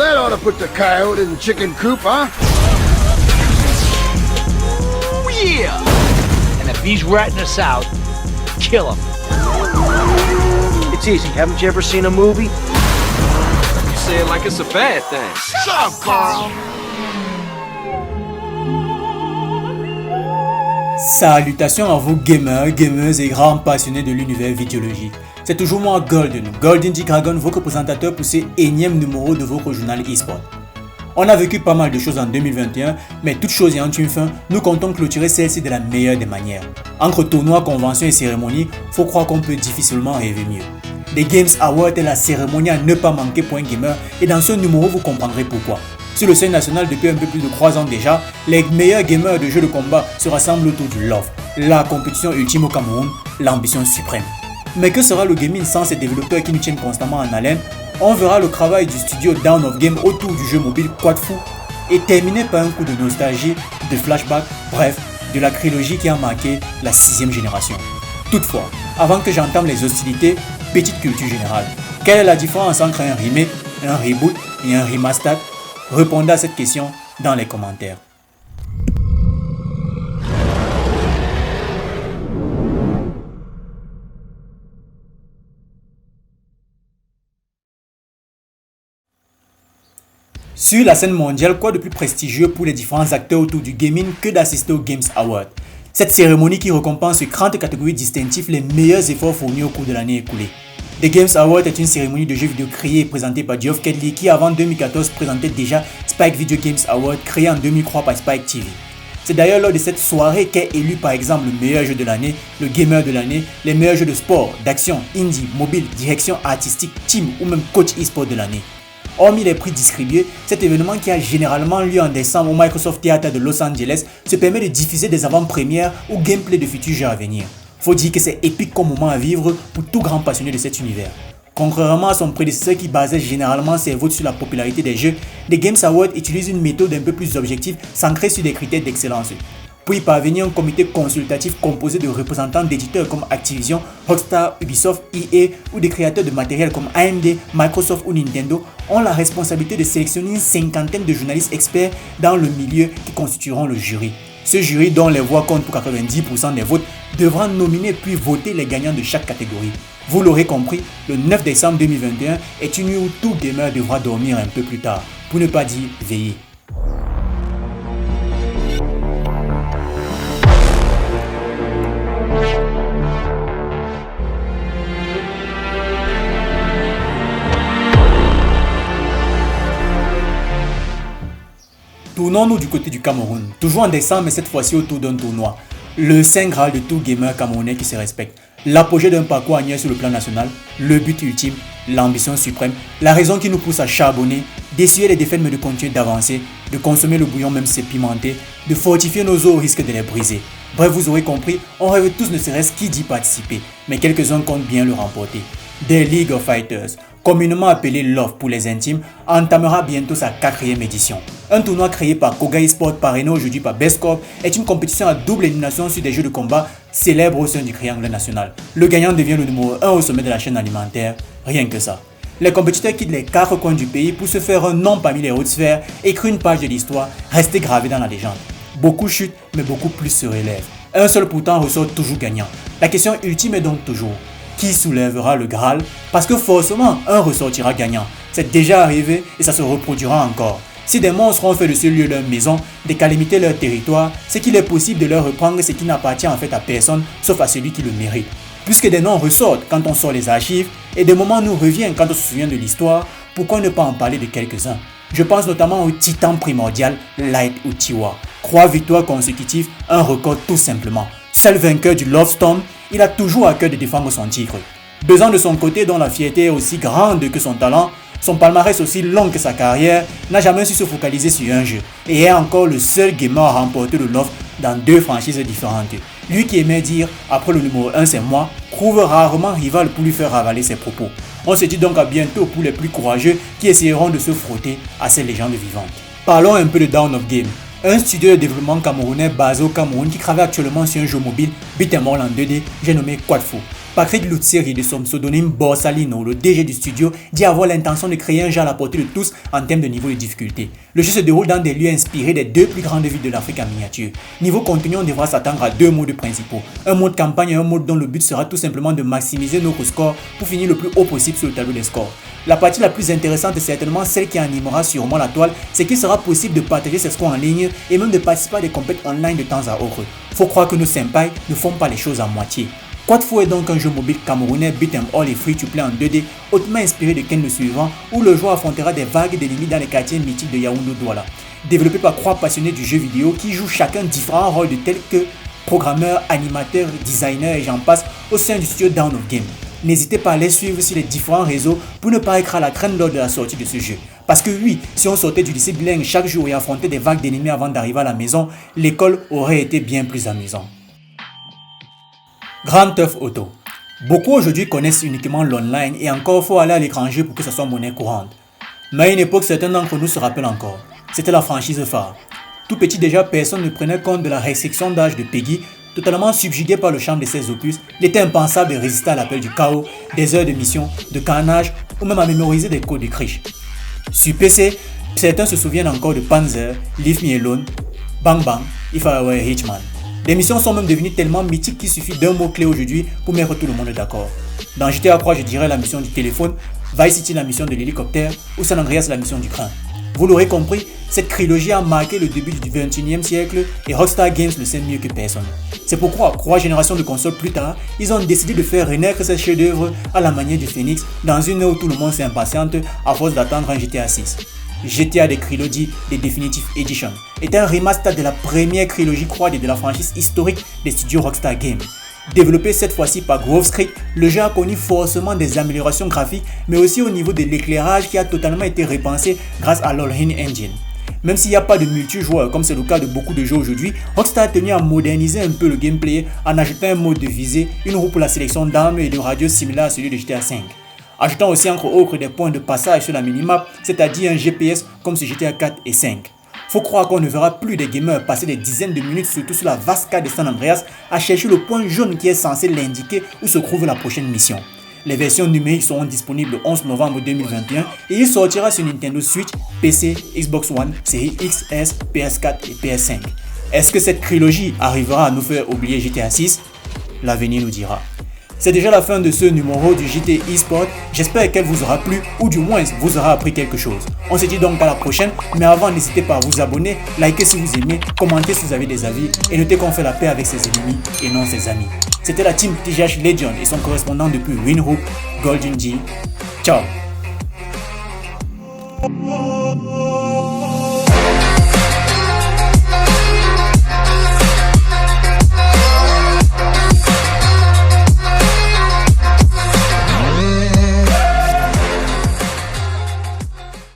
that ought to put the coyote in the chicken coop, huh? Oh, yeah! And if he's ratting us out, kill him. It's easy. Haven't you ever seen a movie? You say it like it's a bad thing. Shut up, Carl! Salutations à vous gamers, gameuses et grands passionnés de l'univers vidéologique. C'est toujours moi Golden D Dragon, votre présentateur pour ce énième numéro de votre journal eSport. On a vécu pas mal de choses en 2021, mais toutes choses ayant une fin, nous comptons clôturer celle-ci de la meilleure des manières. Entre tournois, conventions et cérémonies, faut croire qu'on peut difficilement rêver mieux. Les Games Awards est la cérémonie à ne pas manquer pour un gamer, et dans ce numéro vous comprendrez pourquoi. Sur le scène national depuis un peu plus de 3 ans déjà, les meilleurs gamers de jeux de combat se rassemblent autour du LoL, la compétition ultime au Cameroun, l'ambition suprême. Mais que sera le gaming sans ces développeurs qui nous tiennent constamment en haleine? On verra le travail du studio Dawn of Game autour du jeu mobile Quad Fou et terminé par un coup de nostalgie, de flashback, bref, de la trilogie qui a marqué la 6ème génération. Toutefois, avant que j'entame les hostilités, petite culture générale. Quelle est la différence entre un remake, un reboot et un remaster? Répondez à cette question dans les commentaires. Sur la scène mondiale, quoi de plus prestigieux pour les différents acteurs autour du gaming que d'assister aux Games Awards? Cette cérémonie qui récompense sur 30 catégories distinctives les meilleurs efforts fournis au cours de l'année écoulée. The Games Awards est une cérémonie de jeux vidéo créée et présentée par Geoff Keighley qui avant 2014 présentait déjà Spike Video Games Awards créé en 2003 par Spike TV. C'est d'ailleurs lors de cette soirée qu'est élu par exemple le meilleur jeu de l'année, le gamer de l'année, les meilleurs jeux de sport, d'action, indie, mobile, direction artistique, team ou même coach e-sport de l'année. Hormis les prix distribués, cet événement qui a généralement lieu en décembre au Microsoft Theater de Los Angeles se permet de diffuser des avant-premières ou gameplay de futurs jeux à venir. Faut dire que c'est épique comme moment à vivre pour tout grand passionné de cet univers. Contrairement à son prédécesseur qui basait généralement ses votes sur la popularité des jeux, les Games Awards utilisent une méthode un peu plus objective centrée sur des critères d'excellence. Pour y parvenir, un comité consultatif composé de représentants d'éditeurs comme Activision, Rockstar, Ubisoft, EA ou des créateurs de matériel comme AMD, Microsoft ou Nintendo ont la responsabilité de sélectionner une cinquantaine de journalistes experts dans le milieu qui constitueront le jury. Ce jury, dont les voix comptent pour 90% des votes, devra nominer puis voter les gagnants de chaque catégorie. Vous l'aurez compris, le 9 décembre 2021 est une nuit où tout gamer devra dormir un peu plus tard, pour ne pas dire veiller. Tournons-nous du côté du Cameroun, toujours en décembre mais cette fois-ci autour d'un tournoi. Le Saint Graal de tout gamer camerounais qui se respecte. L'apogée d'un parcours annuel sur le plan national, le but ultime, l'ambition suprême, la raison qui nous pousse à charbonner, d'essuyer les défaites mais de continuer d'avancer, de consommer le bouillon même si c'est pimenté, de fortifier nos os au risque de les briser. Bref, vous aurez compris, on rêve tous ne serait-ce qu'y d'y participer, mais quelques-uns comptent bien le remporter. The League of Fighters, communément appelé LOF pour les intimes, entamera bientôt sa 4ème édition. Un tournoi créé par Koga eSport parrainé aujourd'hui par Best Corp est une compétition à double élimination sur des jeux de combat célèbres au sein du triangle national. Le gagnant devient le numéro 1 au sommet de la chaîne alimentaire, rien que ça. Les compétiteurs quittent les 4 coins du pays pour se faire un nom parmi les hautes sphères, écrire une page de l'histoire, rester gravé dans la légende. Beaucoup chutent, mais beaucoup plus se relèvent. Un seul pourtant ressort toujours gagnant. La question ultime est donc toujours: qui soulèvera le Graal? Parce que forcément, un ressortira gagnant. C'est déjà arrivé et ça se reproduira encore. Si des monstres ont fait de ce lieu leur maison, des calamités leur territoire, c'est qu'il est possible de leur reprendre ce qui n'appartient en fait à personne, sauf à celui qui le mérite. Puisque des noms ressortent quand on sort les archives et des moments nous reviennent quand on se souvient de l'histoire, pourquoi ne pas en parler de quelques-uns? Je pense notamment au titan primordial, Light Uchiwa. 3 victoires consécutives, un record tout simplement. Seul vainqueur du Love Storm, il a toujours à cœur de défendre son titre. Besoin de son côté dont la fierté est aussi grande que son talent, son palmarès aussi long que sa carrière, n'a jamais su se focaliser sur un jeu et est encore le seul gamer à remporter le LoF dans 2 franchises différentes. Lui qui aimait dire « après le numéro 1 c'est moi », trouve rarement rival pour lui faire ravaler ses propos. On se dit donc à bientôt pour les plus courageux qui essayeront de se frotter à ces légendes vivantes. Parlons un peu de Dawn of Game, un studio de développement camerounais basé au Cameroun qui travaille actuellement sur un jeu mobile beat'em all en 2D, j'ai nommé Quad Fou. Patrick Lutzeri, de son pseudonyme Borsalino, le DG du studio, dit avoir l'intention de créer un jeu à la portée de tous en termes de niveau de difficulté. Le jeu se déroule dans des lieux inspirés des 2 plus grandes villes de l'Afrique en miniature. Niveau contenu, on devra s'attendre à 2 modes principaux. Un mode campagne et un mode dont le but sera tout simplement de maximiser notre score pour finir le plus haut possible sur le tableau des scores. La partie la plus intéressante est certainement celle qui animera sûrement la toile, c'est qu'il sera possible de partager ses scores en ligne et même de participer à des compétitions online de temps à autre. Faut croire que nos senpai ne font pas les choses à moitié. Quadfo est donc un jeu mobile camerounais beat 'em all et free-to-play en 2D, hautement inspiré de Ken le suivant, où le joueur affrontera des vagues de limites dans les quartiers mythiques de Yaoundé-Douala. Développé par 3 passionnés du jeu vidéo qui jouent chacun différents rôles de tels que programmeurs, animateurs, designers et j'en passe au sein du studio Down of Game. N'hésitez pas à les suivre sur les différents réseaux pour ne pas être à la traîne lors de la sortie de ce jeu. Parce que oui, si on sortait du lycée bilingue chaque jour et affrontait des vagues d'ennemis avant d'arriver à la maison, l'école aurait été bien plus amusante. Grand Theft Auto. Beaucoup aujourd'hui connaissent uniquement l'online et encore faut aller à l'étranger pour que ce soit monnaie courante. Mais à une époque, certains d'entre nous se rappellent encore. C'était la franchise phare. Tout petit déjà, personne ne prenait compte de la restriction d'âge de Peggy. Totalement subjugué par le charme de ses opus, il était impensable de résister à l'appel du chaos, des heures de mission, de carnage ou même à mémoriser des codes de criche. Sur PC, certains se souviennent encore de Panzer, Leave Me Alone, Bang Bang, If I Were a Hitman. Les missions sont même devenues tellement mythiques qu'il suffit d'un mot-clé aujourd'hui pour mettre tout le monde d'accord. Dans GTA 3, je dirais la mission du téléphone, Vice City la mission de l'hélicoptère ou San Andreas la mission du train. Vous l'aurez compris, cette trilogie a marqué le début du 21e siècle et Rockstar Games le sait mieux que personne. C'est pourquoi, 3 générations de consoles plus tard, ils ont décidé de faire renaître ce chef-d'œuvre à la manière du Phoenix dans une ère où tout le monde s'impatiente à force d'attendre un GTA 6. GTA The Trilogy The Definitive Edition est un remaster de la première trilogie croisée de la franchise historique des studios Rockstar Games. Développé cette fois-ci par Grove Street, le jeu a connu forcément des améliorations graphiques, mais aussi au niveau de l'éclairage qui a totalement été repensé grâce à l'Olhin Engine. Même s'il n'y a pas de multijoueur comme c'est le cas de beaucoup de jeux aujourd'hui, Rockstar a tenu à moderniser un peu le gameplay en ajoutant un mode de visée, une roue pour la sélection d'armes et de radios similaires à celui de GTA V. Ajoutant aussi entre autres des points de passage sur la minimap, c'est-à-dire un GPS comme sur GTA 4 et 5. Faut croire qu'on ne verra plus des gamers passer des dizaines de minutes, surtout sur la vaste carte de San Andreas, à chercher le point jaune qui est censé l'indiquer où se trouve la prochaine mission. Les versions numériques seront disponibles le 11 novembre 2021 et il sortira sur Nintendo Switch, PC, Xbox One, série XS, PS4 et PS5. Est-ce que cette trilogie arrivera à nous faire oublier GTA 6 ? L'avenir nous dira. C'est déjà la fin de ce numéro du JT eSport. J'espère qu'elle vous aura plu ou du moins vous aura appris quelque chose. On se dit donc à la prochaine, mais avant n'hésitez pas à vous abonner, liker si vous aimez, commenter si vous avez des avis et notez qu'on fait la paix avec ses ennemis et non ses amis. C'était la team TGH Legend et son correspondant depuis Windhoek, Golden G. Ciao.